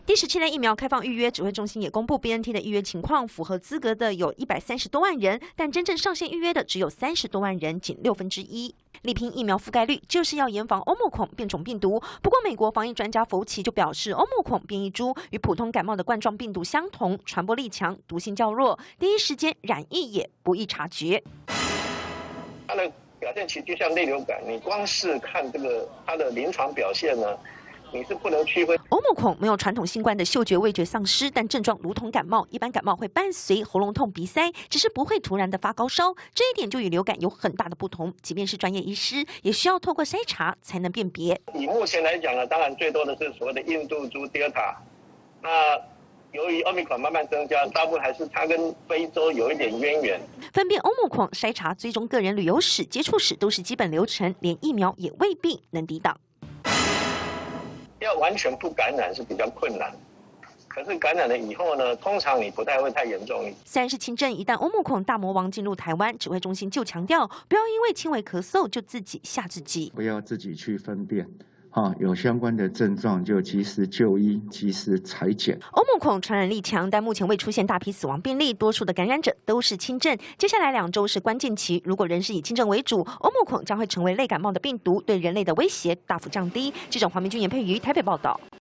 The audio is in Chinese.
第17类疫苗开放预约，指挥中心也公布 BNT 的预约情况，符合资格的有130多万人，但真正上线预约的只有30多万人，仅1/6。力拼疫苗覆盖率，就是要严防欧莫孔变种病毒。不过，美国防疫专家福奇就表示，欧莫孔变异株与普通感冒的冠状病毒相同，传播力强，毒性较弱，第一时间染疫也不易察觉。它的表现其实就像类流感，你光是看这个它的临床表现呢，你是不能区分。欧莫孔没有传统新冠的嗅觉、味觉丧失，但症状如同感冒，一般感冒会伴随喉咙痛、鼻塞，只是不会突然的发高烧。这一点就与流感有很大的不同，即便是专业医师，也需要透过筛查才能辨别。以目前来讲呢，当然最多的是所谓的印度株 Delta， 那由于奥密克戎慢慢增加，大部分还是它跟非洲有一点渊源。分辨欧莫孔筛查、追踪个人旅游史、接触史都是基本流程，连疫苗也未必能抵挡。要完全不感染是比较困难，可是感染了以后呢，通常你不太会太严重。虽然是轻症，一旦欧莫孔大魔王进入台湾，指挥中心就强调，不要因为轻微咳嗽就自己吓自己，不要自己去分辨。有相关的症状就及时就医，及时采检。欧莫孔传染力强，但目前未出现大批死亡病例，多数的感染者都是轻症。接下来2周是关键期，如果仍是以轻症为主，欧莫孔将会成为类感冒的病毒，对人类的威胁大幅降低。记者黄明君、严佩瑜台北报道。